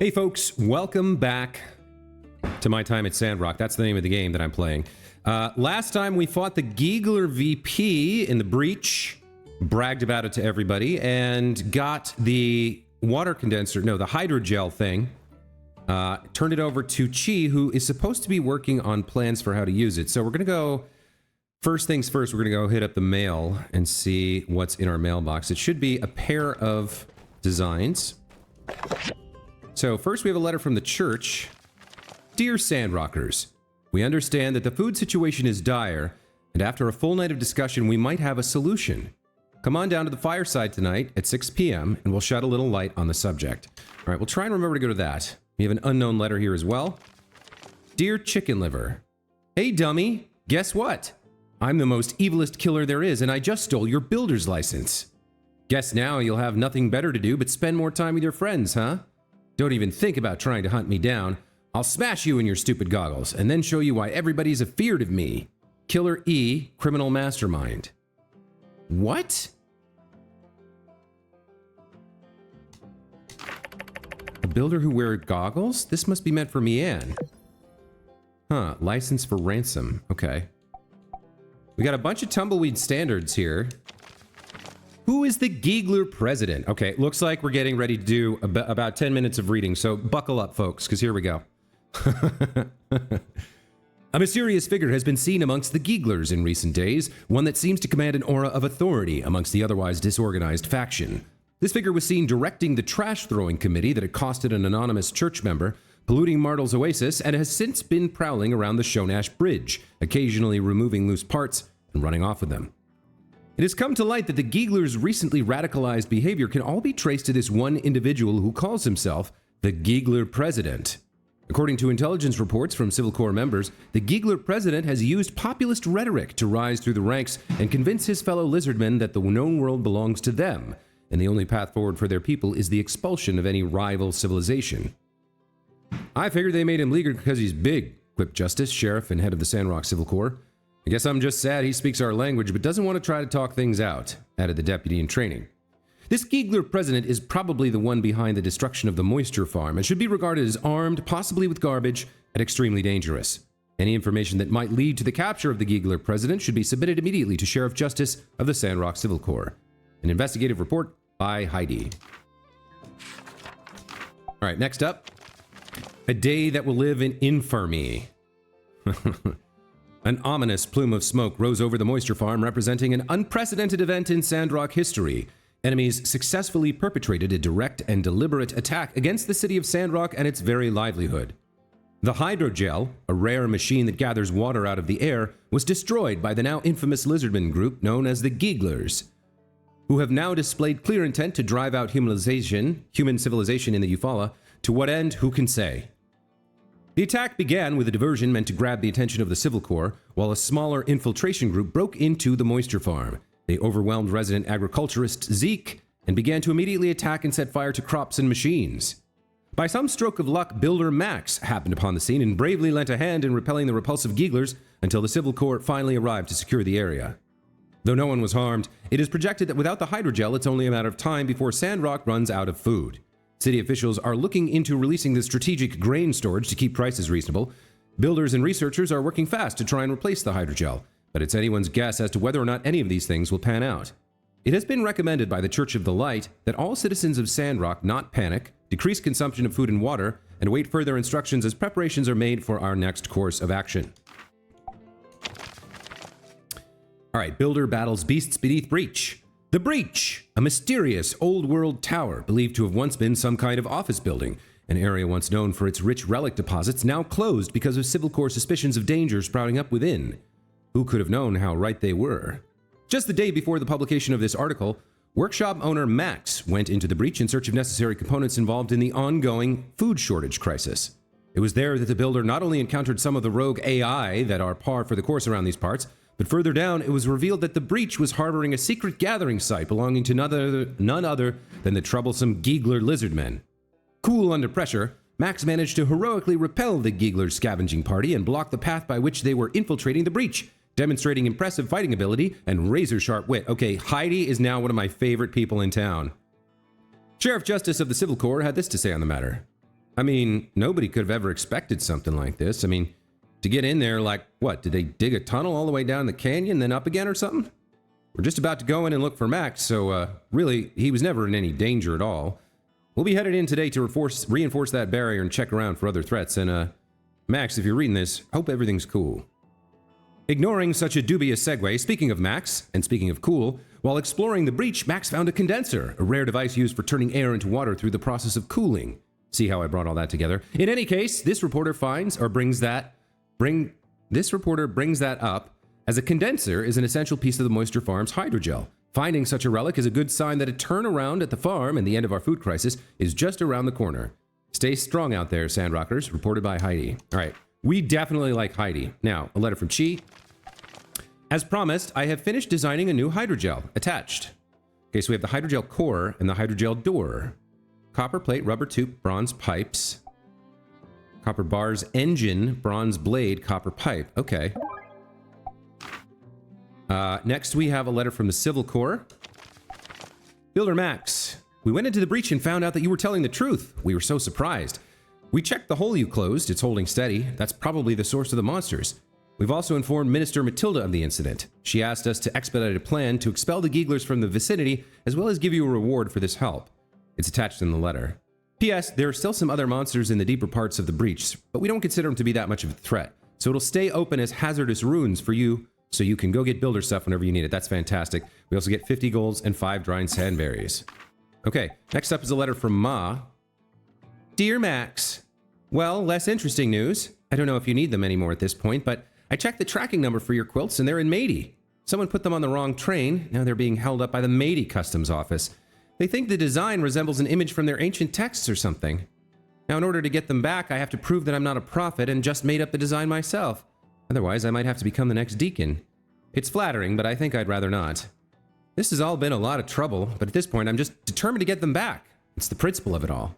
Hey folks, welcome back to my time at Sandrock. That's the name of the game that I'm playing. Last time we fought the Giegler VP in the breach, bragged about it to everybody, and got the water condenser, no, the hydrogel thing, turned it over to Chi, who is supposed to be working on plans for how to use it. So we're going to go, first things first, we're going to go hit up the mail and see what's in our mailbox. It should be a pair of designs. So first we have a letter from the church. Dear Sandrockers, we understand that the food situation is dire, and after a full night of discussion, we might have a solution. Come on down to the fireside tonight at 6 p.m. and we'll shed a little light on the subject. All right, we'll try and remember to go to that. We have an unknown letter here as well. Dear Chicken Liver, hey dummy, guess what? I'm the most evilest killer there is, and I just stole your builder's license. Guess now you'll have nothing better to do but spend more time with your friends, huh? Don't even think about trying to hunt me down. I'll smash you in your stupid goggles, and then show you why everybody's afeared of me. Killer E, criminal mastermind. What? A builder who wears goggles? This must be meant for Mian. Huh, license for ransom. Okay. We got a bunch of tumbleweed standards here. Who is the Giegler president? Okay, looks like we're getting ready to do about 10 minutes of reading, so buckle up, folks, because here we go. A mysterious figure has been seen amongst the Gieglers in recent days, one that seems to command an aura of authority amongst the otherwise disorganized faction. This figure was seen directing the trash-throwing committee that accosted an anonymous church member, polluting Martel's oasis, and has since been prowling around the Shonash Bridge, occasionally removing loose parts and running off with them. It has come to light that the Gieglers' recently radicalized behavior can all be traced to this one individual who calls himself the Giegler President. According to intelligence reports from Civil Corps members, the Giegler President has used populist rhetoric to rise through the ranks and convince his fellow lizardmen that the known world belongs to them, and the only path forward for their people is the expulsion of any rival civilization. I figured they made him leader because he's big, quipped Justice, Sheriff, and head of the Sandrock Civil Corps. I guess I'm just sad he speaks our language but doesn't want to try to talk things out, added the deputy in training. This Giegler president is probably the one behind the destruction of the moisture farm and should be regarded as armed, possibly with garbage, and extremely dangerous. Any information that might lead to the capture of the Giegler president should be submitted immediately to Sheriff Justice of the Sandrock Civil Corps. An investigative report by Heidi. All right, next up. A day that will live in infamy. An ominous plume of smoke rose over the moisture farm, representing an unprecedented event in Sandrock history. Enemies successfully perpetrated a direct and deliberate attack against the city of Sandrock and its very livelihood. The Hydrogel, a rare machine that gathers water out of the air, was destroyed by the now infamous lizardman group known as the Gieglers, who have now displayed clear intent to drive out human civilization in the Eufaula. To what end, who can say? The attack began with a diversion meant to grab the attention of the Civil Corps, while a smaller infiltration group broke into the moisture farm. They overwhelmed resident agriculturist Zeke and began to immediately attack and set fire to crops and machines. By some stroke of luck, Builder Max happened upon the scene and bravely lent a hand in repelling the repulsive Gieglers until the Civil Corps finally arrived to secure the area. Though no one was harmed, it is projected that without the hydrogel, it's only a matter of time before Sandrock runs out of food. City officials are looking into releasing the strategic grain storage to keep prices reasonable. Builders and researchers are working fast to try and replace the hydrogel, but it's anyone's guess as to whether or not any of these things will pan out. It has been recommended by the Church of the Light that all citizens of Sandrock not panic, decrease consumption of food and water, and await further instructions as preparations are made for our next course of action. All right, Builder battles beasts beneath breach. The Breach, a mysterious old-world tower believed to have once been some kind of office building, an area once known for its rich relic deposits, now closed because of Civil Corps suspicions of danger sprouting up within. Who could have known how right they were? Just the day before the publication of this article, workshop owner Max went into the breach in search of necessary components involved in the ongoing food shortage crisis. It was there that the builder not only encountered some of the rogue AI that are par for the course around these parts, but further down, it was revealed that the breach was harboring a secret gathering site belonging to none other than the troublesome Giegler lizardmen. Cool under pressure, Max managed to heroically repel the Giegler scavenging party and block the path by which they were infiltrating the breach, demonstrating impressive fighting ability and razor-sharp wit. Okay, Heidi is now one of my favorite people in town. Sheriff Justice of the Civil Corps had this to say on the matter. I mean, nobody could have ever expected something like this. I mean, to get in there, like, what? Did they dig a tunnel all the way down the canyon, then up again or something? We're just about to go in and look for Max, so really, he was never in any danger at all. We'll be headed in today to reinforce that barrier and check around for other threats. And, Max, if you're reading this, hope everything's cool. Ignoring such a dubious segue, speaking of Max, and speaking of cool, while exploring the breach, Max found a condenser, a rare device used for turning air into water through the process of cooling. See how I brought all that together? In any case, this reporter brings that up as a condenser is an essential piece of the Moisture Farm's hydrogel. Finding such a relic is a good sign that a turnaround at the farm and the end of our food crisis is just around the corner. Stay strong out there, Sandrockers. Reported by Heidi. All right. We definitely like Heidi. Now, a letter from Chi. As promised, I have finished designing a new hydrogel. Attached. Okay, so we have the hydrogel core and the hydrogel door. Copper plate, rubber tube, bronze pipes. Copper bars, engine, bronze blade, copper pipe. Okay. Next, we have a letter from the Civil Corps. Builder Max, we went into the breach and found out that you were telling the truth. We were so surprised. We checked the hole you closed. It's holding steady. That's probably the source of the monsters. We've also informed Minister Matilda of the incident. She asked us to expedite a plan to expel the Geeglers from the vicinity, as well as give you a reward for this help. It's attached in the letter. P.S. There are still some other monsters in the deeper parts of the breach, but we don't consider them to be that much of a threat. So it'll stay open as hazardous ruins for you, so you can go get builder stuff whenever you need it. That's fantastic. We also get 50 golds and 5 drying sandberries. Okay, next up is a letter from Ma. Dear Max, well, less interesting news. I don't know if you need them anymore at this point, but I checked the tracking number for your quilts and they're in Matey. Someone put them on the wrong train. Now they're being held up by the Matey Customs Office. They think the design resembles an image from their ancient texts or something. Now, in order to get them back, I have to prove that I'm not a prophet and just made up the design myself. Otherwise, I might have to become the next deacon. It's flattering, but I think I'd rather not. This has all been a lot of trouble, but at this point, I'm just determined to get them back. It's the principle of it all.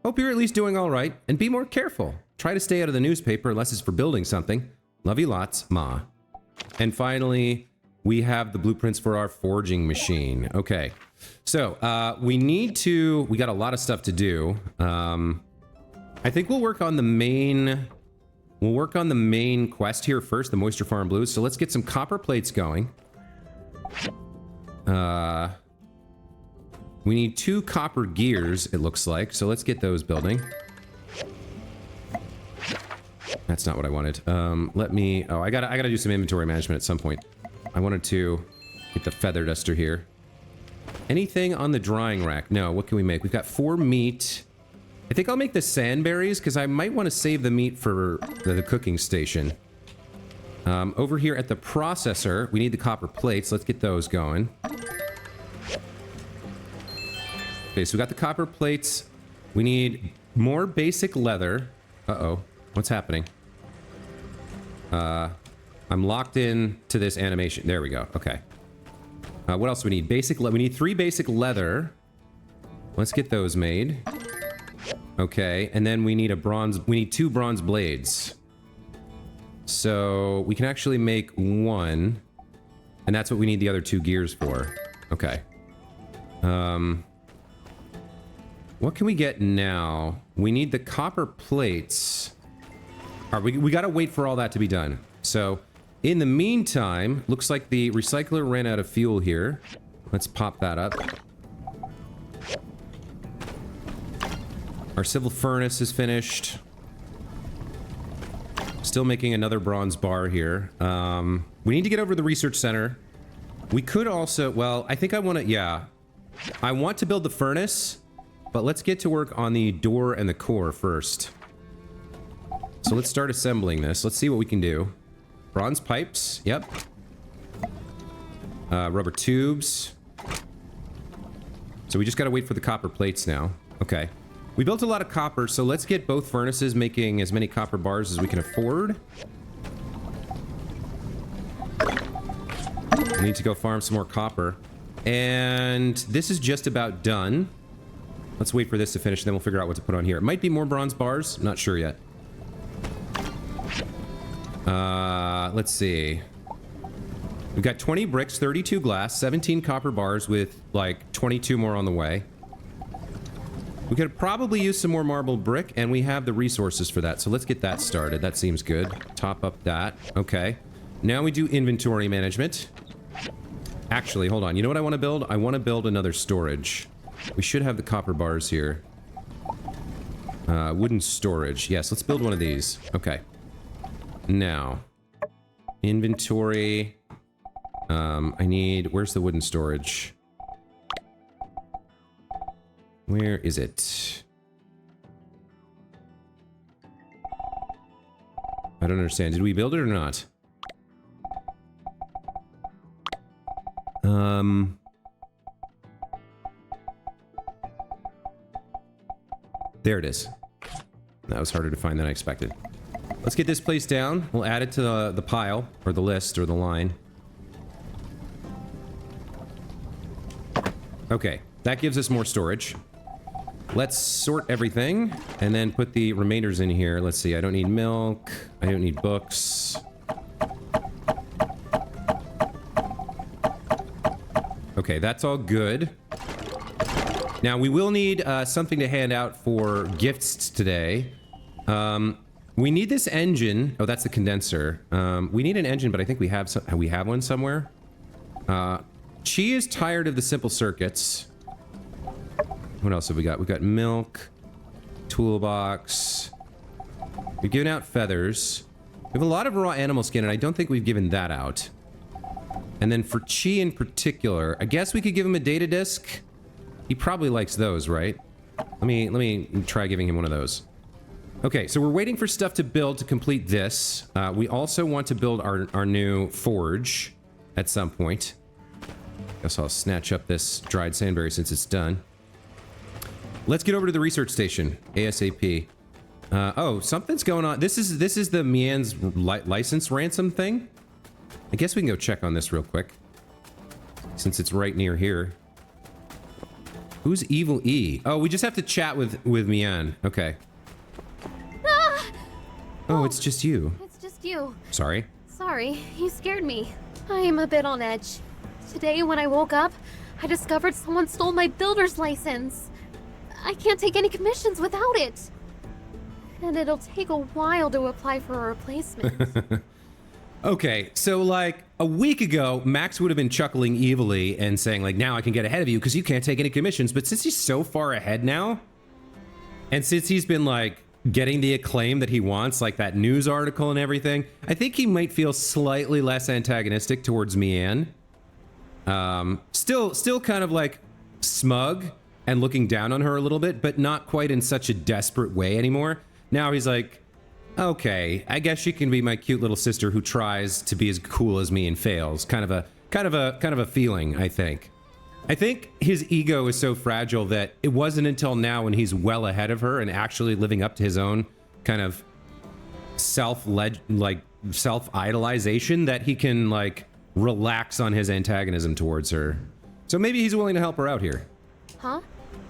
Hope you're at least doing all right, and be more careful. Try to stay out of the newspaper unless it's for building something. Love you lots, Ma. And finally, we have the blueprints for our forging machine. Okay, so we got a lot of stuff to do. I think we'll work on the main quest here first, the Moisture Farm Blues. So let's get some copper plates going. We need 2 copper gears, it looks like. So let's get those building. That's not what I wanted. I gotta do some inventory management at some point. I wanted to get the feather duster here. Anything on the drying rack? No, what can we make? We've got 4 meat. I think I'll make the sandberries because I might want to save the meat for the cooking station. Over here at the processor, we need the copper plates. Let's get those going. Okay, so we got the copper plates. We need more basic leather. Uh-oh. What's happening? I'm locked in to this animation. There we go. Okay. What else do we need? We need 3 basic leather. Let's get those made. Okay, and then we need we need 2 bronze blades. So we can actually make 1. And that's what we need the other 2 gears for. Okay. What can we get now? We need the copper plates. All right, we gotta wait for all that to be done. So, in the meantime, looks like the recycler ran out of fuel here. Let's pop that up. Our civil furnace is finished. Still making another bronze bar here. We need to get over to the research center. We could also, well, I think I want to, yeah. I want to build the furnace, but let's get to work on the door and the core first. So let's start assembling this. Let's see what we can do. Bronze pipes, yep. Rubber tubes. So we just gotta wait for the copper plates now. Okay. We built a lot of copper, so let's get both furnaces making as many copper bars as we can afford. We need to go farm some more copper. And this is just about done. Let's wait for this to finish, and then we'll figure out what to put on here. It might be more bronze bars. Not sure yet. Let's see. We've got 20 bricks, 32 glass, 17 copper bars with, like, 22 more on the way. We could probably use some more marble brick, and we have the resources for that. So let's get that started. That seems good. Top up that. Okay. Now we do inventory management. Actually, hold on. You know what I want to build? I want to build another storage. We should have the copper bars here. Wooden storage. Yes, let's build one of these. Okay. Now, inventory. I need... Where's the wooden storage? Where is it? I don't understand. Did we build it or not? There it is. That was harder to find than I expected. Let's get this place down. We'll add it to the pile, or the list, or the line. Okay, that gives us more storage. Let's sort everything, and then put the remainders in here. Let's see, I don't need milk. I don't need books. Okay, that's all good. Now, we will need something to hand out for gifts today. We need this engine. Oh, that's the condenser. We need an engine, but I think we have one somewhere. She is tired of the simple circuits. What else have we got? We've got milk, toolbox. We've given out feathers. We have a lot of raw animal skin, and I don't think we've given that out. And then for Chi in particular, I guess we could give him a data disk. He probably likes those, right? Let me try giving him one of those. Okay, so we're waiting for stuff to build to complete this. We also want to build our new forge at some point. Guess I'll snatch up this dried sandberry since it's done. Let's get over to the research station ASAP. Oh, something's going on. This is the Mian's license ransom thing. I guess we can go check on this real quick, since it's right near here. Who's Evil E? Oh, we just have to chat with Mian. Okay. Ah! Oh, it's just you. It's just you. Sorry. Sorry, you scared me. I am a bit on edge. Today, when I woke up, I discovered someone stole my builder's license. I can't take any commissions without it. And it'll take a while to apply for a replacement. Okay, so like a week ago, Max would have been chuckling evilly and saying like, now I can get ahead of you because you can't take any commissions. But since he's so far ahead now, and since he's been like getting the acclaim that he wants, like that news article and everything, I think he might feel slightly less antagonistic towards Mian. Still kind of like smug and looking down on her a little bit, but not quite in such a desperate way anymore. Now he's like, okay, I guess she can be my cute little sister who tries to be as cool as me and fails. Kind of a feeling, I think. I think his ego is so fragile that it wasn't until now when he's well ahead of her and actually living up to his own kind of self-idolization that he can like relax on his antagonism towards her. So maybe he's willing to help her out here. Huh?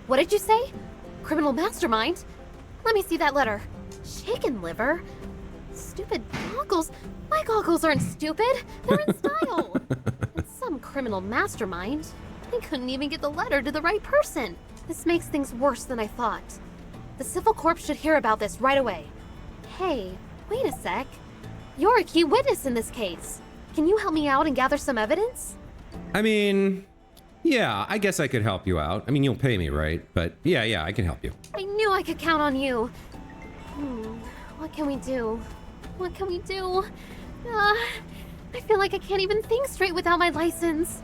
What did you say? Criminal mastermind? Let me see that letter. Chicken liver? Stupid goggles? My goggles aren't stupid. They're in style. And some criminal mastermind. I couldn't even get the letter to the right person. This makes things worse than I thought. The Civil Corps should hear about this right away. Hey, wait a sec. You're a key witness in this case. Can you help me out and gather some evidence? I mean, yeah, I guess I could help you out. I mean, you'll pay me, right? But yeah, I can help you. I knew I could count on you. What can we do? What can we do? I feel like I can't even think straight without my license.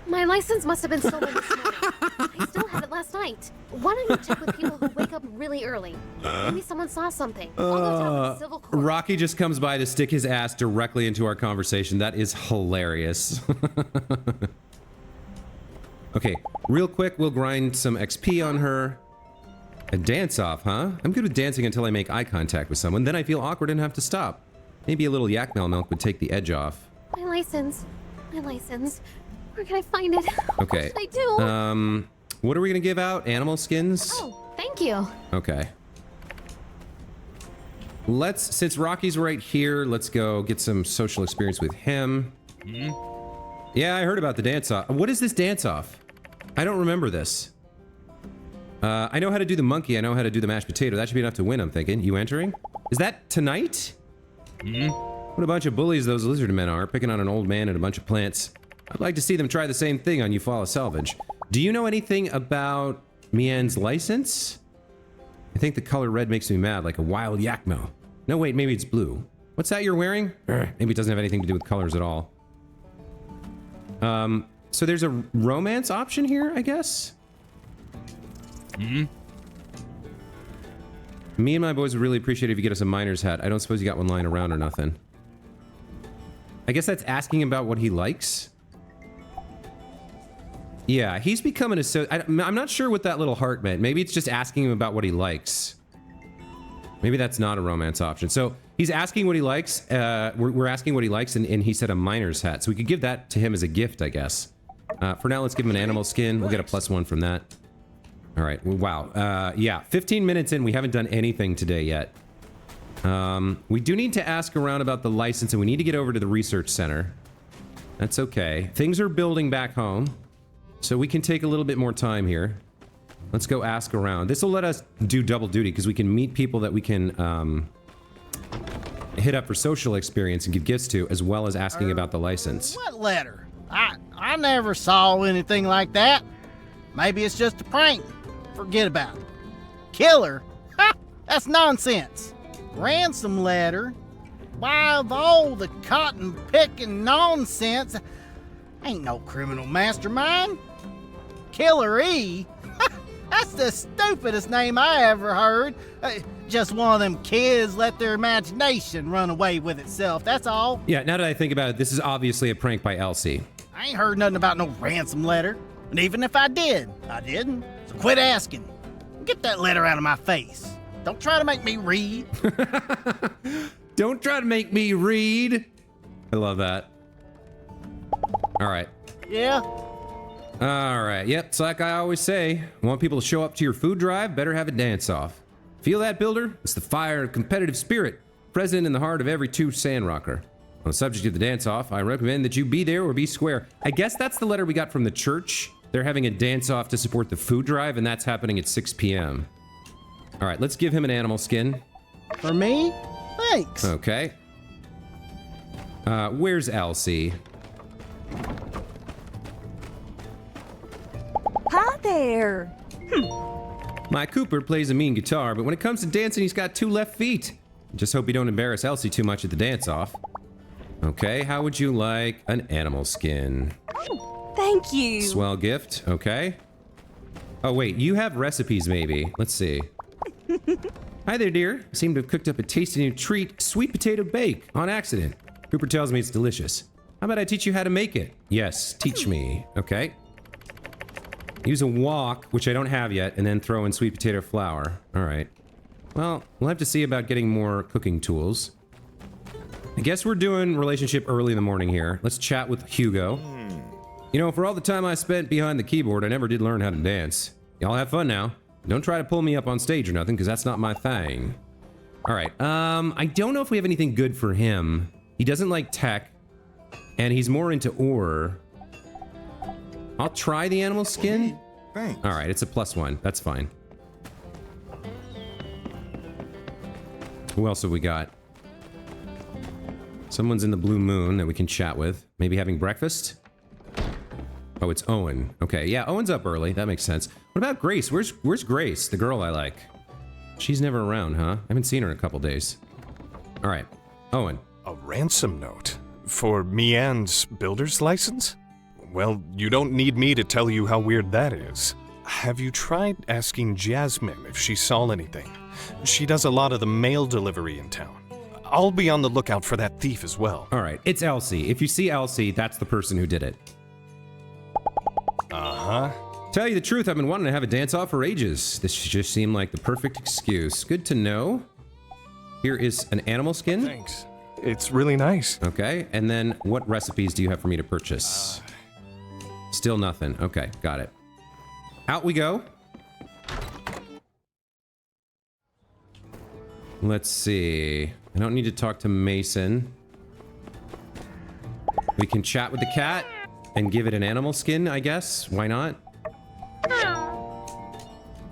My license must have been stolen this morning. I still had it last night. Why don't you check with people who wake up really early? Maybe someone saw something. I'll go talk to the Civil Corps. Rocky just comes by to stick his ass directly into our conversation. That is hilarious. Okay, real quick, we'll grind some XP on her. A dance-off, huh? I'm good with dancing until I make eye contact with someone. Then I feel awkward and have to stop. Maybe a little yak milk would take the edge off. My license. My license. Where can I find it? Okay. What should I do? What are we gonna give out? Animal skins? Oh, thank you. Okay. Since Rocky's right here, let's go get some social experience with him. Yeah, I heard about the dance-off. What is this dance-off? I don't remember this. I know how to do the monkey. I know how to do the mashed potato. That should be enough to win, I'm thinking. You entering? Is that tonight? What a bunch of bullies those lizard men are, picking on an old man and a bunch of plants. I'd like to see them try the same thing on Eufaula Salvage. Do you know anything about Mian's license? I think the color red makes me mad, like a wild Yakmo. No, wait, maybe it's blue. What's that you're wearing? Maybe it doesn't have anything to do with colors at all. So there's a romance option here, I guess? Me and my boys would really appreciate it if you get us a miner's hat. I don't suppose you got one lying around or nothing. I guess that's asking about what he likes. Yeah, he's becoming a I'm not sure what that little heart meant. Maybe it's just asking him about what he likes. Maybe that's not a romance option. So he's asking what he likes. We're asking what he likes, and he said a miner's hat. So we could give that to him as a gift, I guess. For now, let's give him an animal skin. We'll get a +1 from that. All right. Wow. Yeah, 15 minutes in. We haven't done anything today yet. We do need to ask around about the license, and we need to get over to the research center. That's okay. Things are building back home, so we can take a little bit more time here. Let's go ask around. This will let us do double duty, because we can meet people that we can hit up for social experience and give gifts to, as well as asking about the license. What letter? I never saw anything like that. Maybe it's just a prank. Forget about it. Killer? Ha! That's nonsense. Ransom letter? Why, of all the cotton-picking nonsense, ain't no criminal mastermind. Killer E? That's the stupidest name I ever heard. Just one of them kids let their imagination run away with itself, that's all. Yeah, now that I think about it, this is obviously a prank by Elsie. I ain't heard nothing about no ransom letter. And even if I did, I didn't. So quit asking. Get that letter out of my face. Don't try to make me read. Don't try to make me read. I love that. All right. Yeah? All right. Yep, it's like I always say. Want people to show up to your food drive? Better have a dance-off. Feel that, Builder? It's the fire of competitive spirit present in the heart of every true Sandrocker. On the subject of the dance-off, I recommend that you be there or be square. I guess that's the letter we got from the church. They're having a dance-off to support the food drive, and that's happening at 6 p.m. All right, let's give him an animal skin. For me? Thanks. Okay. Where's Elsie? Hi there. My Cooper plays a mean guitar, but when it comes to dancing, he's got 2 left feet. Just hope you don't embarrass Elsie too much at the dance-off. Okay, how would you like an animal skin? Thank you. Swell gift, okay. Oh wait, you have recipes maybe. Let's see. Hi there, dear. I seem to have cooked up a tasty new treat, sweet potato bake, on accident. Cooper tells me it's delicious. How about I teach you how to make it? Yes, teach me. Okay. Use a wok, which I don't have yet, and then throw in sweet potato flour. All right. Well, we'll have to see about getting more cooking tools. I guess we're doing relationship early in the morning here. Let's chat with Hugo. You know, for all the time I spent behind the keyboard, I never did learn how to dance. Y'all have fun now. Don't try to pull me up on stage or nothing, because that's not my thing. All right, I don't know if we have anything good for him. He doesn't like tech, and he's more into ore. I'll try the animal skin. Thanks. All right, it's a +1. That's fine. Who else have we got? Someone's in the Blue Moon that we can chat with. Maybe having breakfast? Oh, it's Owen. Okay, yeah, Owen's up early. That makes sense. What about Grace? Where's Grace, the girl I like? She's never around, huh? I haven't seen her in a couple days. All right, Owen. A ransom note? For Mian's builder's license? Well, you don't need me to tell you how weird that is. Have you tried asking Jasmine if she saw anything? She does a lot of the mail delivery in town. I'll be on the lookout for that thief as well. All right, it's Elsie. If you see Elsie, that's the person who did it. Uh-huh. Tell you the truth, I've been wanting to have a dance-off for ages. This just seemed like the perfect excuse. Good to know. Here is an animal skin. Thanks. It's really nice. Okay, and then what recipes do you have for me to purchase? Still nothing. Okay, got it. Out we go. Let's see. I don't need to talk to Mason. We can chat with the cat and give it an animal skin, I guess. Why not?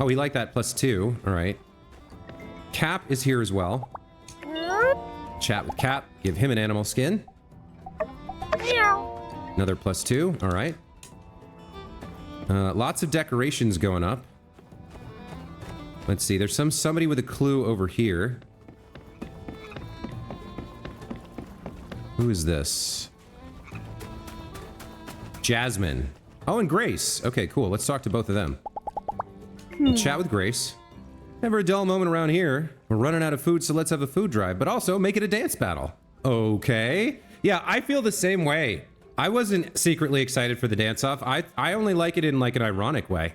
Oh, we like that +2. All right. Cap is here as well. Chat with Cap. Give him an animal skin. Another +2. All right. Lots of decorations going up. Let's see. There's somebody with a clue over here. Who is this? Jasmine. Oh, and Grace. Okay, cool. Let's talk to both of them. Chat with Grace. Never a dull moment around here. We're running out of food, so let's have a food drive, but also make it a dance battle. Okay. Yeah, I feel the same way. I wasn't secretly excited for the dance-off. I only like it in like an ironic way.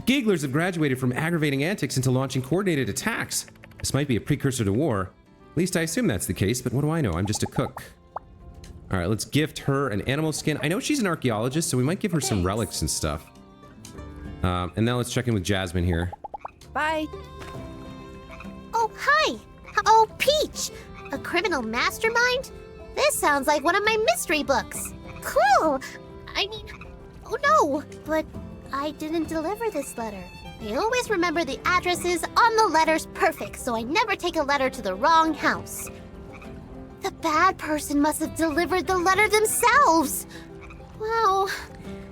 Gieglers have graduated from aggravating antics into launching coordinated attacks. This might be a precursor to war. At least I assume that's the case, but what do I know? I'm just a cook. All right, let's gift her an animal skin. I know she's an archaeologist, so we might give her some relics and stuff. And now let's check in with Jasmine here. Bye. Oh, hi! Oh, Peach! A criminal mastermind? This sounds like one of my mystery books. Cool! I mean, oh no! But I didn't deliver this letter. I always remember the addresses on the letters perfect, so I never take a letter to the wrong house. The bad person must have delivered the letter themselves! Wow,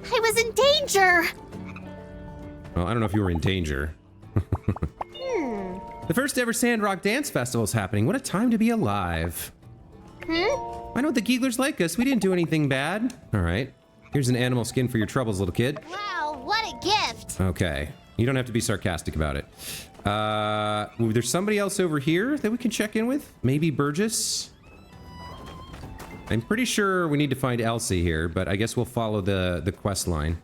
I was in danger! Well, I don't know if you were in danger. The first ever Sandrock Dance Festival is happening. What a time to be alive. Why don't the Gieglers like us? We didn't do anything bad. All right. Here's an animal skin for your troubles, little kid. Wow, what a gift! Okay. You don't have to be sarcastic about it. There's somebody else over here that we can check in with. Maybe Burgess. I'm pretty sure we need to find Elsie here, but I guess we'll follow the quest line.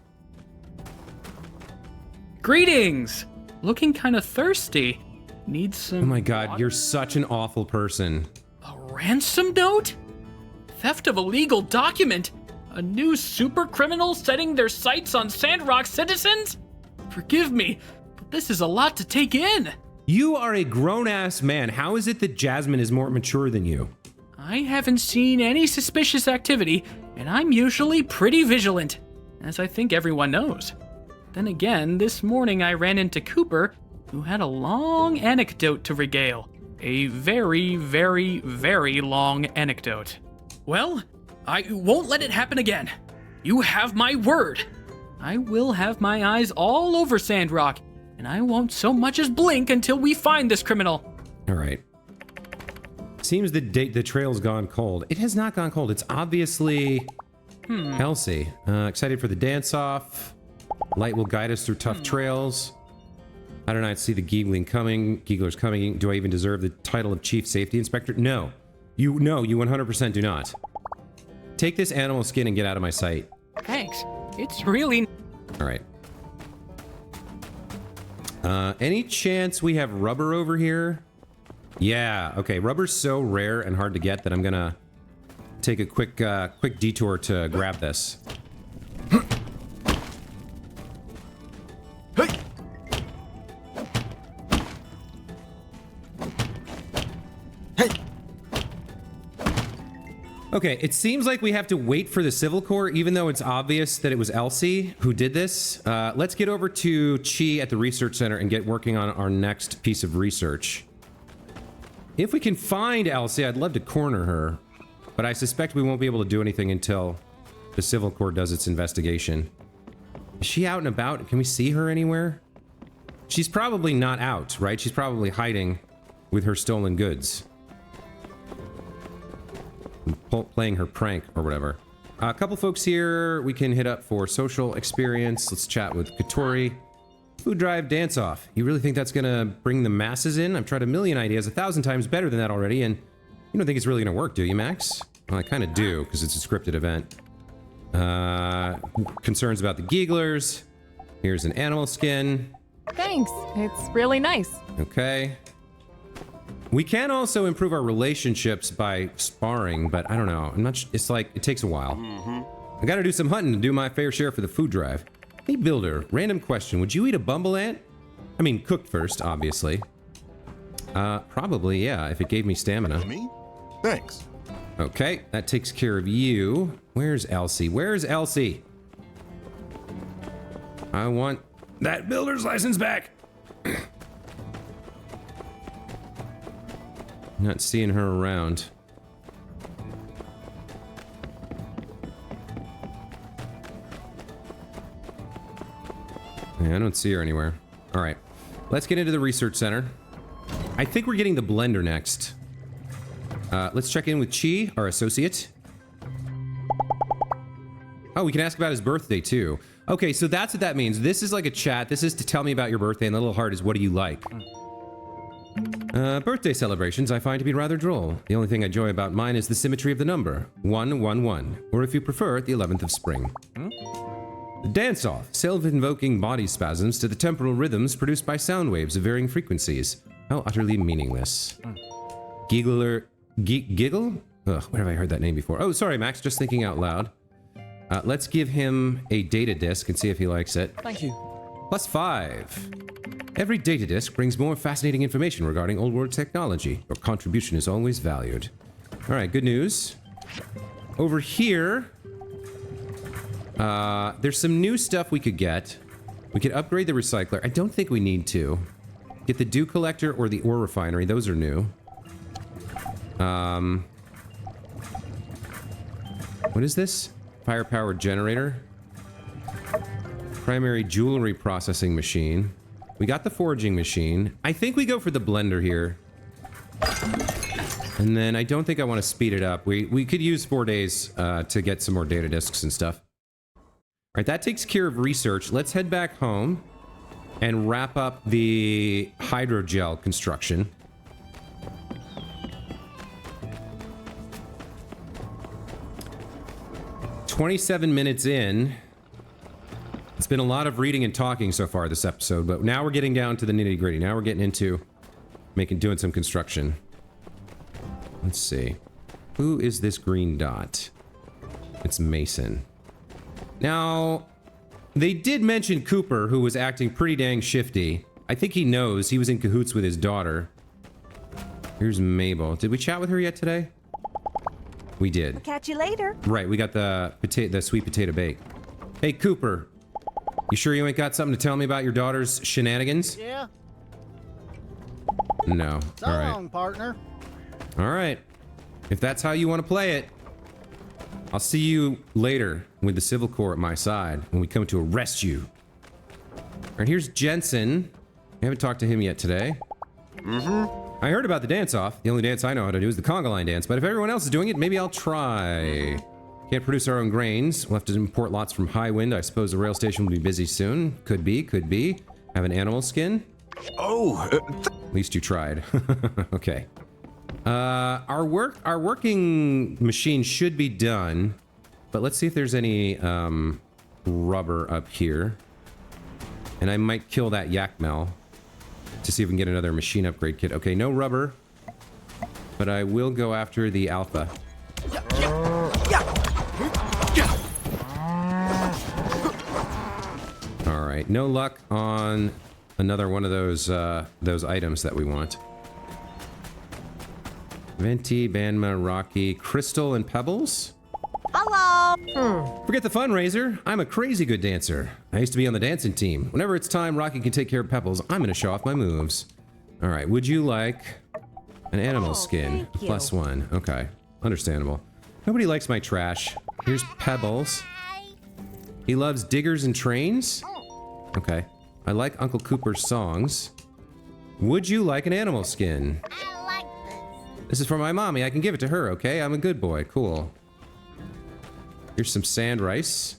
Greetings! Looking kind of thirsty. Need some Oh my god, water? you're such an awful person. A ransom note? Theft of a legal document? A new super criminal setting their sights on Sandrock citizens? Forgive me, but this is a lot to take in. You are a grown-ass man. How is it that Jasmine is more mature than you? I haven't seen any suspicious activity, and I'm usually pretty vigilant, as I think everyone knows. Then again, this morning I ran into Cooper, who had a long anecdote to regale. A very, very, very long anecdote. Well, I won't let it happen again. You have my word. I will have my eyes all over Sandrock, and I won't so much as blink until we find this criminal. All right. Seems the trail's gone cold. It has not gone cold. It's obviously Elsie. Excited for the dance-off. Light will guide us through tough trails. I don't know. I see the Gieglers coming. Do I even deserve the title of Chief Safety Inspector? No. You 100% do not. Take this animal skin and get out of my sight. Thanks. It's really... All right. Any chance we have rubber over here? Yeah. Okay. Rubber's so rare and hard to get that I'm gonna take a quick detour to grab this. Okay, it seems like we have to wait for the Civil Corps, even though it's obvious that it was Elsie who did this. Let's get over to Chi at the research center and get working on our next piece of research. If we can find Elsie, I'd love to corner her, but I suspect we won't be able to do anything until the Civil Corps does its investigation. Is she out and about? Can we see her anywhere? She's probably not out, right? She's probably hiding with her stolen goods. Playing her prank or whatever. A couple folks here we can hit up for social experience. Let's chat with Katori. Food drive dance off. You really think that's gonna bring the masses in? I've tried a million ideas, 1,000 times better than that already, and you don't think it's really gonna work, do you, Max? Well, I kind of do, because it's a scripted event. Concerns about the Gieglers. Here's an animal skin. Thanks. It's really nice. Okay. We can also improve our relationships by sparring, but I don't know. I'm not. It's like it takes a while. I gotta do some hunting to do my fair share for the food drive. Hey, Builder. Random question. Would you eat a bumble ant? I mean, cooked first, obviously. Probably, yeah, if it gave me stamina. Me? Thanks. Okay, that takes care of you. Where's Elsie? Where's Elsie? I want that builder's license back. Not seeing her around. Yeah, I don't see her anywhere. All right, let's get into the research center. I think we're getting the blender next. Let's check in with Chi, our associate. Oh, we can ask about his birthday too. Okay, so that's what that means. This is like a chat. This is to tell me about your birthday, and the little heart is what do you like? Birthday celebrations I find to be rather droll. The only thing I enjoy about mine is the symmetry of the number. 111, or if you prefer, the 11th of spring. The dance-off, self-invoking body spasms to the temporal rhythms produced by sound waves of varying frequencies. How utterly meaningless. Giggle? Ugh, where have I heard that name before? Oh, sorry, Max, just thinking out loud. Let's give him a data disk and see if he likes it. Thank you. +5. Every data disk brings more fascinating information regarding old world technology. Your contribution is always valued. All right, good news. Over here, there's some new stuff we could get. We could upgrade the recycler. I don't think we need to. Get the dew collector or the ore refinery. Those are new. What is this? Firepower generator. Primary jewelry processing machine. We got the foraging machine. I think we go for the blender here. And then I don't think I want to speed it up. We could use 4 days to get some more data disks and stuff. All right, that takes care of research. Let's head back home and wrap up the hydrogel construction. "27 minutes in. It's been a lot of reading and talking so far this episode, but now we're getting down to the nitty-gritty. Now we're getting into doing some construction. Let's see. Who is this green dot? It's Mason. Now, they did mention Cooper, who was acting pretty dang shifty. I think he knows. He was in cahoots with his daughter. Here's Mabel. Did we chat with her yet today? We did. Catch you later. Right, we got the sweet potato bake. Hey, Cooper. You sure you ain't got something to tell me about your daughter's shenanigans? Yeah. No. So All right. long, partner. All right. If that's how you want to play it, I'll see you later with the Civil Corps at my side when we come to arrest you. All right, here's Jensen. I haven't talked to him yet today. I heard about the dance-off. The only dance I know how to do is the conga line dance, but if everyone else is doing it, maybe I'll try. Can't produce our own grains. We'll have to import lots from Highwind. I suppose the rail station will be busy soon. Could be, could be. Have an animal skin? Oh, At least you tried. Okay. Our working machine should be done, but let's see if there's any rubber up here. And I might kill that Yakmel to see if we can get another machine upgrade kit. Okay, no rubber, but I will go after the alpha. All right, no luck on another one of those items that we want. Venti, Banma, Rocky, Crystal, and Pebbles? Hello. Forget the fundraiser. I'm a crazy good dancer. I used to be on the dancing team. Whenever it's time Rocky can take care of Pebbles, I'm going to show off my moves. All right, would you like an animal skin? thank you. +1. Okay, understandable. Nobody likes my trash. Here's Pebbles. He loves diggers and trains? Okay. I like Uncle Cooper's songs. Would you like an animal skin? I like this. This is for my mommy. I can give it to her, okay? I'm a good boy. Cool. Here's some sand rice.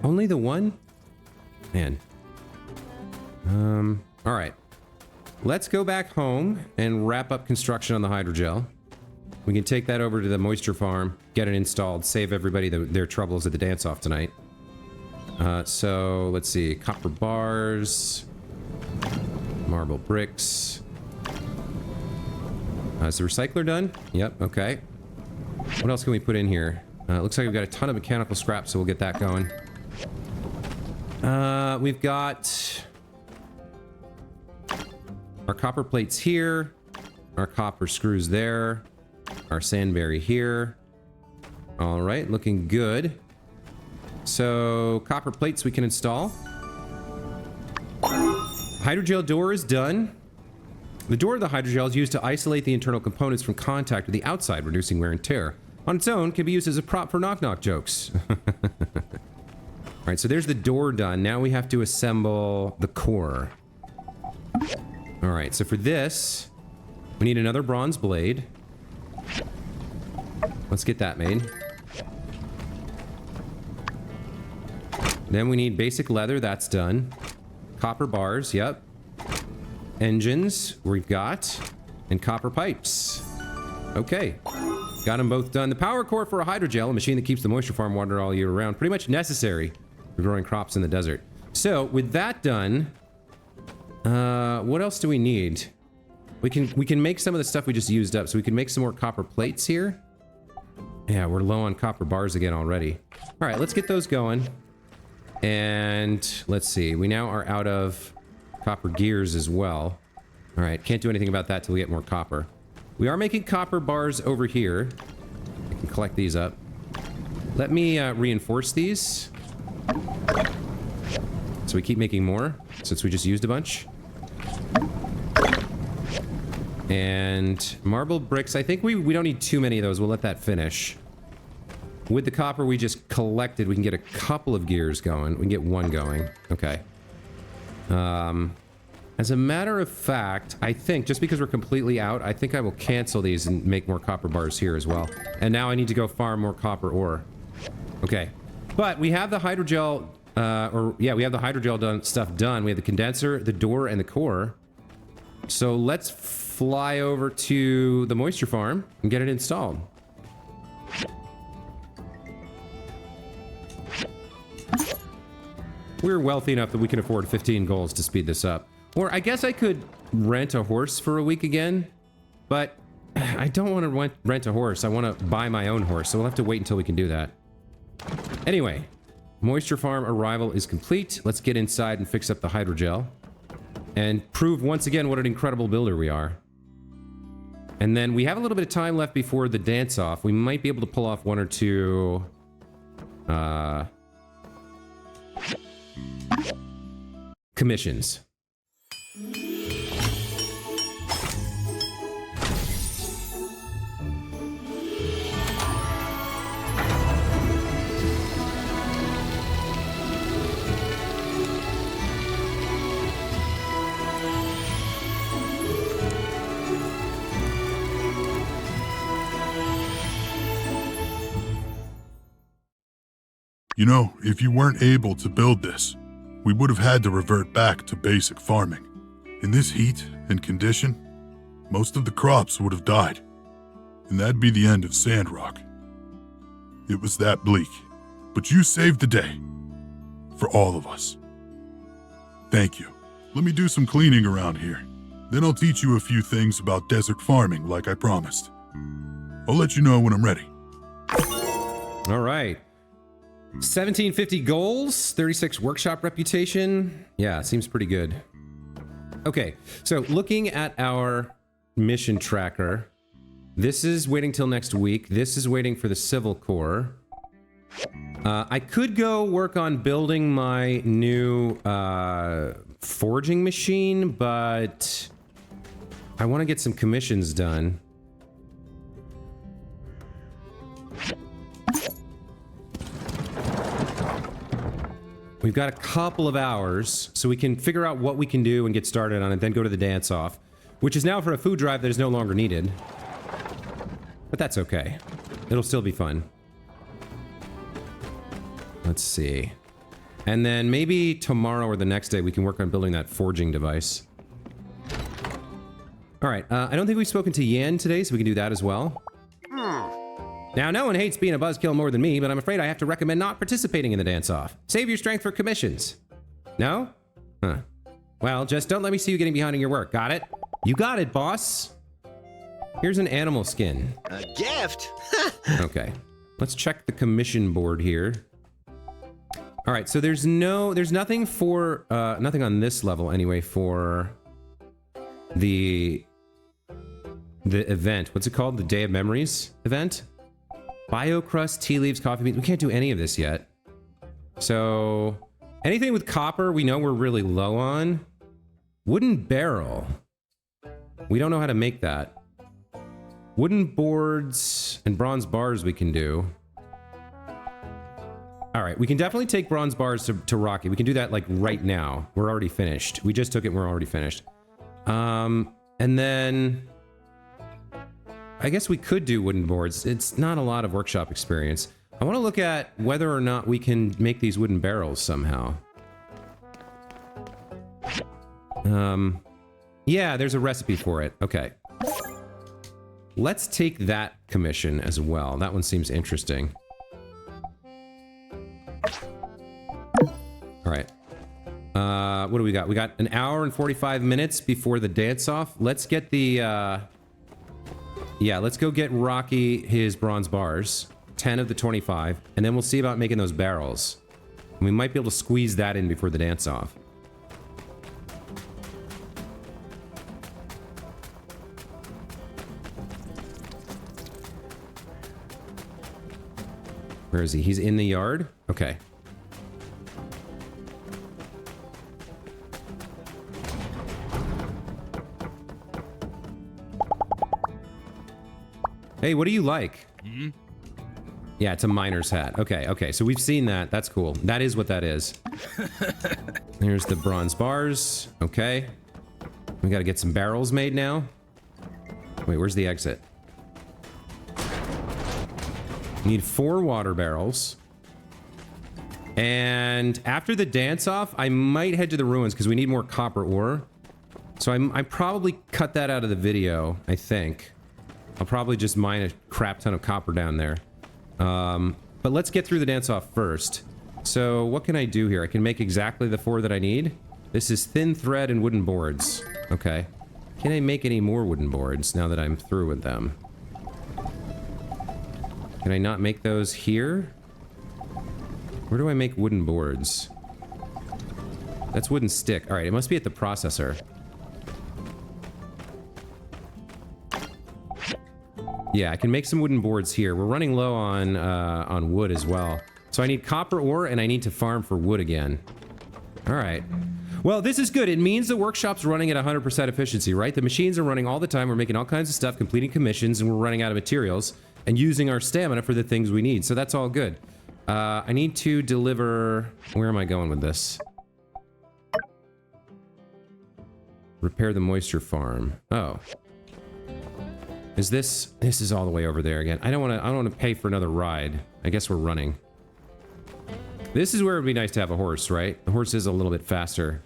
Only the one? Man. All right. Let's go back home and wrap up construction on the hydrogel. We can take that over to the moisture farm, get it installed, save everybody their troubles at the dance-off tonight. So, let's see. Copper bars. Marble bricks. Is the recycler done? Yep, okay. What else can we put in here? Looks like we've got a ton of mechanical scrap, so we'll get that going. We've got our copper plates here, our copper screws there, our sandberry here. All right, looking good. So, copper plates we can install. Hydrogel door is done. The door of the hydrogel is used to isolate the internal components from contact with the outside, reducing wear and tear. On its own, can be used as a prop for knock-knock jokes. Alright, so there's the door done. Now we have to assemble the core. Alright, so for this, we need another bronze blade. Let's get that made. Then we need basic leather, that's done. Copper bars, yep. Engines, we've got. And copper pipes. Okay. Got them both done. The power core for a hydrogel, a machine that keeps the moisture farm water all year round. Pretty much necessary for growing crops in the desert. So, with that done, what else do we need? We can make some of the stuff we just used up. So we can make some more copper plates here. Yeah, we're low on copper bars again already. All right, let's get those going. And let's see. We now are out of copper gears as well. All right, can't do anything about that till we get more copper. We are making copper bars over here. I can collect these up. Let me reinforce these. So we keep making more, since we just used a bunch. And marble bricks, I think we don't need too many of those. We'll let that finish. With the copper we just collected, we can get a couple of gears going. We can get one going. Okay. As a matter of fact, I think, just because we're completely out, I think I will cancel these and make more copper bars here as well. And now I need to go farm more copper ore. Okay. But we have the hydrogel, we have the hydrogel stuff done. We have the condenser, the door, and the core. So let's fly over to the moisture farm and get it installed. We're wealthy enough that we can afford 15 goals to speed this up. Or I guess I could rent a horse for a week again, but I don't want to rent a horse. I want to buy my own horse, so we'll have to wait until we can do that. Anyway, moisture farm arrival is complete. Let's get inside and fix up the hydrogel and prove once again what an incredible builder we are. And then we have a little bit of time left before the dance-off. We might be able to pull off one or two commissions. You know, if you weren't able to build this, we would have had to revert back to basic farming. In this heat and condition, most of the crops would have died, and that'd be the end of Sandrock. It was that bleak, but you saved the day. For all of us. Thank you. Let me do some cleaning around here. Then I'll teach you a few things about desert farming like I promised. I'll let you know when I'm ready. All right. 1750 goals, 36 workshop reputation. Yeah, seems pretty good. Okay, so looking at our mission tracker, this is waiting till next week. This is waiting for the Civil Corps. I could go work on building my new forging machine, but I want to get some commissions done. We've got a couple of hours, so we can figure out what we can do and get started on it, then go to the dance-off, which is now for a food drive that is no longer needed. But that's okay. It'll still be fun. Let's see. And then maybe tomorrow or the next day we can work on building that forging device. Alright, I don't think we've spoken to Yan today, so we can do that as well. Now, no one hates being a buzzkill more than me, but I'm afraid I have to recommend not participating in the dance-off. Save your strength for commissions. No? Huh. Well, just don't let me see you getting behind on your work. Got it? You got it, boss. Here's an animal skin. A gift? Okay. Let's check the commission board here. All right, so there's nothing for, nothing on this level anyway for the event. What's it called? The Day of Memories event? Biocrust, tea leaves, coffee beans. We can't do any of this yet. So anything with copper, we know we're really low on. Wooden barrel. We don't know how to make that. Wooden boards and bronze bars we can do. All right, we can definitely take bronze bars to Rocky. We can do that like right now. We're already finished. We just took it, we're already finished. And then I guess we could do wooden boards. It's not a lot of workshop experience. I want to look at whether or not we can make these wooden barrels somehow. Yeah, there's a recipe for it. Okay. Let's take that commission as well. That one seems interesting. All right. What do we got? We got an hour and 45 minutes before the dance-off. Let's get the, yeah, let's go get Rocky his bronze bars. 10 of the 25. And then we'll see about making those barrels. We might be able to squeeze that in before the dance-off. Where is he? He's in the yard? Okay. Hey, what do you like? Mm-hmm. Yeah, it's a miner's hat. Okay, okay, so we've seen that. That's cool. That is what that is. Here's the bronze bars. Okay. We gotta get some barrels made now. Wait, where's the exit? Need 4 water barrels. And after the dance-off, I might head to the ruins because we need more copper ore. So I probably cut that out of the video, I think. I'll probably just mine a crap ton of copper down there. But let's get through the dance-off first. So what can I do here? I can make exactly the 4 that I need. This is thin thread and wooden boards. Okay. Can I make any more wooden boards now that I'm through with them? Can I not make those here? Where do I make wooden boards? That's wooden stick. All right, it must be at the processor. Yeah, I can make some wooden boards here. We're running low on wood as well. So I need copper ore and I need to farm for wood again. All right. Well, this is good. It means the workshop's running at 100% efficiency, right? The machines are running all the time. We're making all kinds of stuff, completing commissions, and we're running out of materials and using our stamina for the things we need. So that's all good. I need to deliver... Where am I going with this? Repair the moisture farm. Oh. Is this... This is all the way over there again. I don't want to pay for another ride. I guess we're running. This is where it would be nice to have a horse, right? The horse is a little bit faster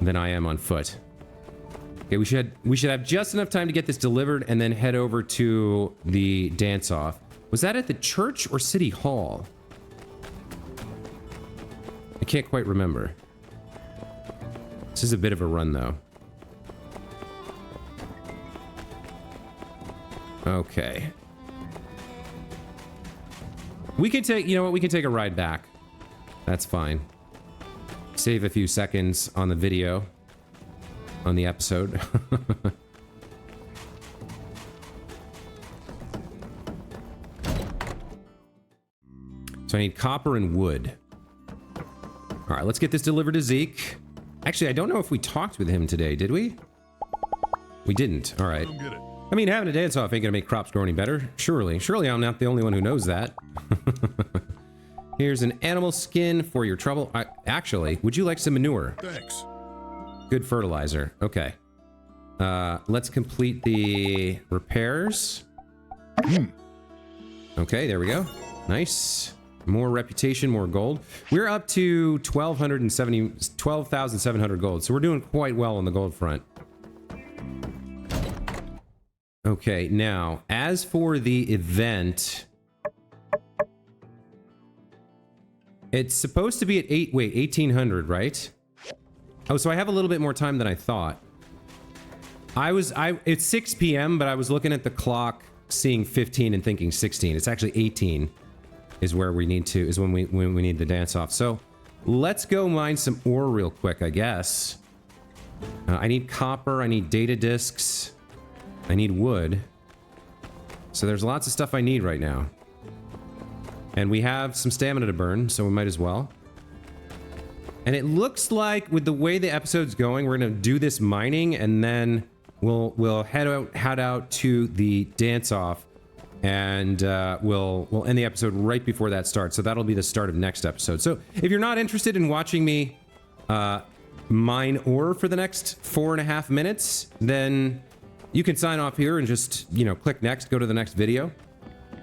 than I am on foot. Okay, we should have just enough time to get this delivered and then head over to the dance-off. Was that at the church or City Hall? I can't quite remember. This is a bit of a run, though. Okay. We can take, you know what, we can take a ride back. That's fine. Save a few seconds on the video. On the episode. So I need copper and wood. All right, let's get this delivered to Zeke. Actually, I don't know if we talked with him today, did we? We didn't. All right. I mean, having a dance-off ain't gonna make crops grow any better. Surely. Surely I'm not the only one who knows that. Here's an animal skin for your trouble. Actually, would you like some manure? Thanks. Good fertilizer. Okay. Let's complete the repairs. Okay, there we go. Nice. More reputation, more gold. We're up to 12,700 gold, so we're doing quite well on the gold front. Okay, now, as for the event... It's supposed to be at 1800, right? Oh, so I have a little bit more time than I thought. It's 6 p.m., but I was looking at the clock, seeing 15 and thinking 16. It's actually 18 is where we need to, is when we need the dance off. So let's go mine some ore real quick, I guess. I need copper, I need data disks, I need wood. So there's lots of stuff I need right now. And we have some stamina to burn, so we might as well. And it looks like with the way the episode's going, we're gonna do this mining and then we'll head out to the dance-off, and we'll end the episode right before that starts. So that'll be the start of next episode. So if you're not interested in watching me mine ore for the next 4.5 minutes, then you can sign off here and just, you know, click next, go to the next video.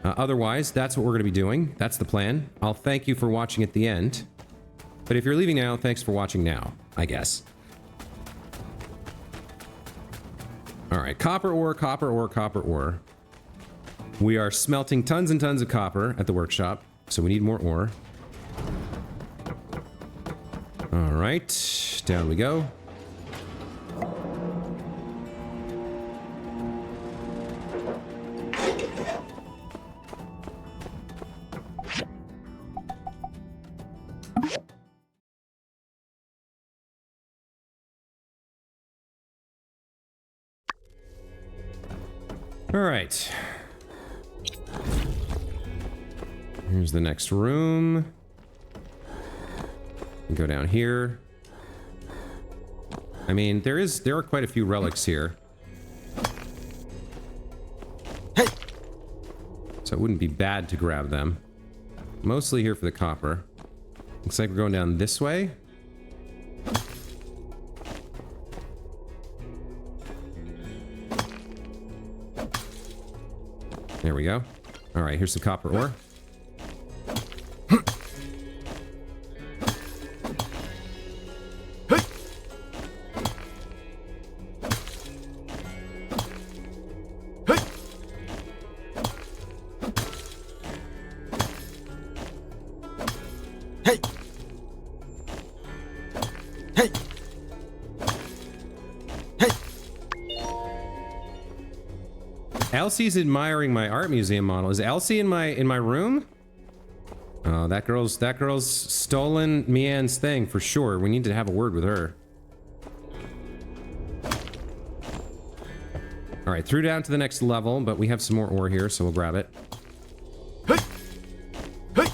Otherwise, that's what we're going to be doing. That's the plan. I'll thank you for watching at the end. But if you're leaving now, thanks for watching now, I guess. All right, copper ore, copper ore, copper ore. We are smelting tons and tons of copper at the workshop, so we need more ore. All right, down we go. All right. Here's the next room. Go down here. I mean, there are quite a few relics here. Hey! So it wouldn't be bad to grab them. Mostly here for the copper. Looks like we're going down this way. There we go. All right, here's some copper ore. Hey! Hey! Hey! Elsie's admiring my art museum model. Is Elsie in my room? Oh, that girl's stolen Mian's thing for sure. We need to have a word with her. All right, through down to the next level, but we have some more ore here, so we'll grab it. Hey! Hey!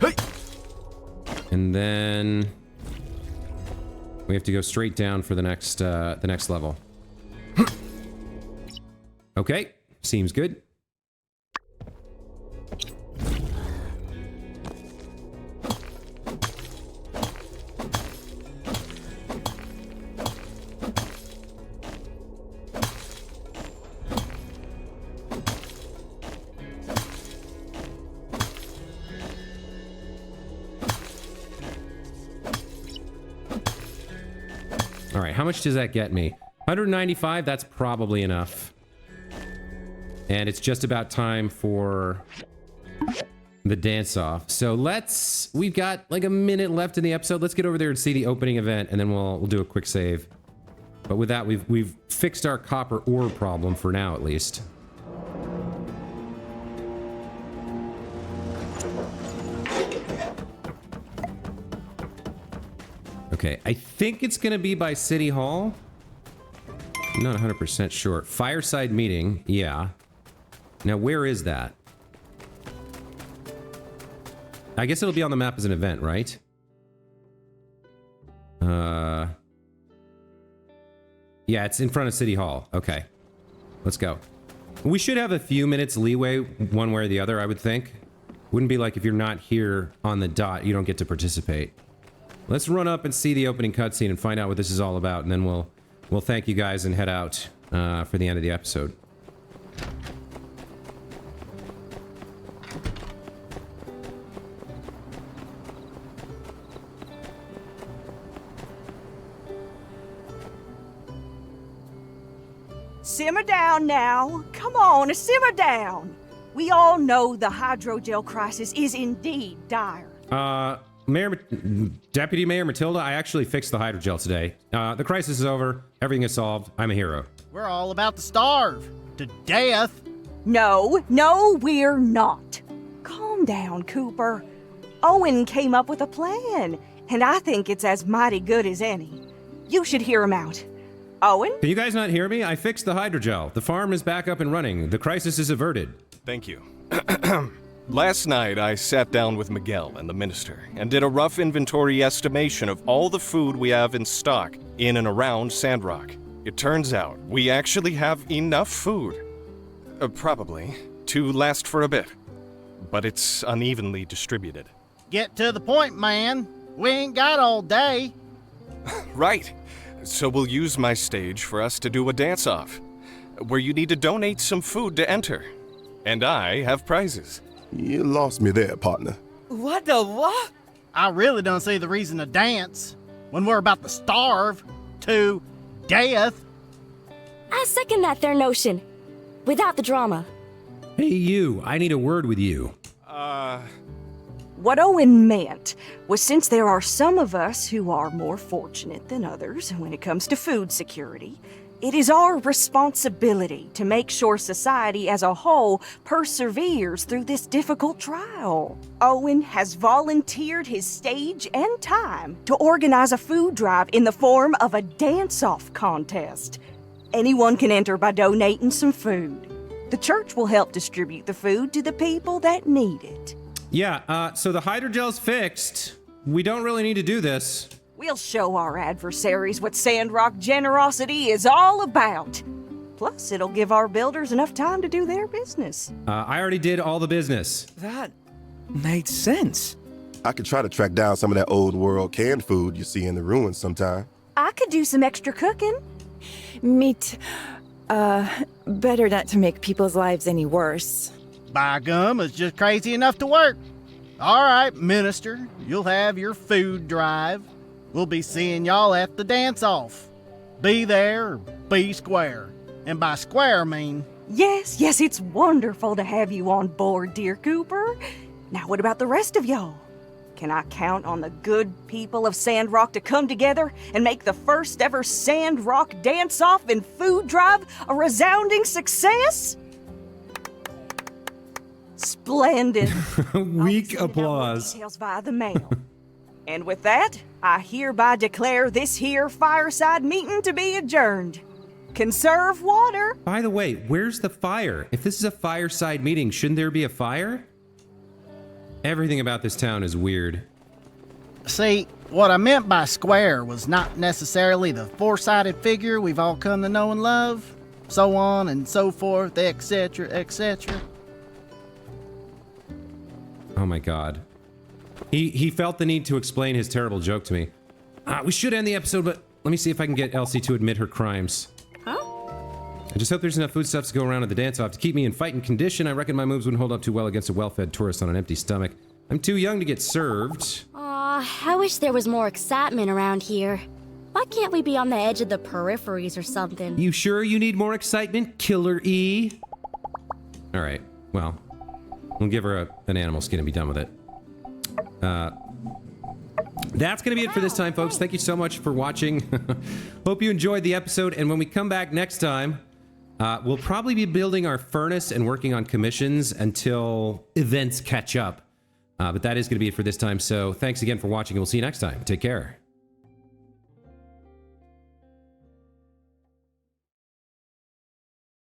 Hey! And then we have to go straight down for the next level. Okay, seems good. All right, how much does that get me? 195, that's probably enough. And it's just about time for the dance-off. So we've got like a minute left in the episode. Let's get over there and see the opening event, and then we'll do a quick save. But with that, we've fixed our copper ore problem for now, at least. Okay, I think it's gonna be by City Hall. I'm not 100% sure. Fireside meeting, yeah. Now, where is that? I guess it'll be on the map as an event, right? Yeah, it's in front of City Hall. Okay, let's go. We should have a few minutes leeway one way or the other, I would think. Wouldn't be like if you're not here on the dot, you don't get to participate. Let's run up and see the opening cutscene and find out what this is all about, and then we'll thank you guys and head out for the end of the episode. Simmer down now. Come on, simmer down. We all know the hydrogel crisis is indeed dire. Deputy Mayor Matilda, I actually fixed the hydrogel today. The crisis is over. Everything is solved. I'm a hero. We're all about to starve to death. No, we're not. Calm down, Cooper. Owen came up with a plan, and I think it's as mighty good as any. You should hear him out. Owen? Can you guys not hear me? I fixed the hydrogel. The farm is back up and running. The crisis is averted. Thank you. Last night, I sat down with Miguel and the minister and did a rough inventory estimation of all the food we have in stock in and around Sandrock. It turns out we actually have enough food, probably, to last for a bit. But it's unevenly distributed. Get to the point, man. We ain't got all day. Right. So we'll use my stage for us to do a dance-off, where you need to donate some food to enter. And I have prizes. You lost me there, partner. What the what? I really don't see the reason to dance when we're about to starve to death. I second that there notion. Without the drama. Hey, you. I need a word with you. What Owen meant was since there are some of us who are more fortunate than others when it comes to food security, it is our responsibility to make sure society as a whole perseveres through this difficult trial. Owen has volunteered his stage and time to organize a food drive in the form of a dance-off contest. Anyone can enter by donating some food. The church will help distribute the food to the people that need it. Yeah, so the hydrogel's fixed. We don't really need to do this. We'll show our adversaries what Sandrock generosity is all about. Plus, it'll give our builders enough time to do their business. I already did all the business. That made sense. I could try to track down some of that old world canned food you see in the ruins sometime. I could do some extra cooking. Meat. Better not to make people's lives any worse. By gum, it's just crazy enough to work. All right, minister, you'll have your food drive. We'll be seeing y'all at the dance-off. Be there or be square. And by square, I mean... Yes, it's wonderful to have you on board, dear Cooper. Now, what about the rest of y'all? Can I count on the good people of Sandrock to come together and make the first ever Sandrock dance-off and food drive a resounding success? Splendid. Weak applause. Details via the mail. And with that, I hereby declare this here fireside meeting to be adjourned. Conserve water. By the way, where's the fire? If this is a fireside meeting, shouldn't there be a fire? Everything about this town is weird. See, what I meant by square was not necessarily the four-sided figure we've all come to know and love, so on and so forth, etc., etc. Oh my god. He felt the need to explain his terrible joke to me. We should end the episode, but let me see if I can get Elsie to admit her crimes. Huh? I just hope there's enough foodstuffs to go around at the dance-off to keep me in fighting condition. I reckon my moves wouldn't hold up too well against a well-fed tourist on an empty stomach. I'm too young to get served. Aw, I wish there was more excitement around here. Why can't we be on the edge of the peripheries or something? You sure you need more excitement, Killer E? Alright, well, we'll give her an animal skin and be done with it. That's gonna be it for this time, folks. Thank you so much for watching. Hope you enjoyed the episode, and when we come back next time, we'll probably be building our furnace and working on commissions until events catch up. But that is gonna be it for this time, so thanks again for watching, and we'll see you next time. Take care.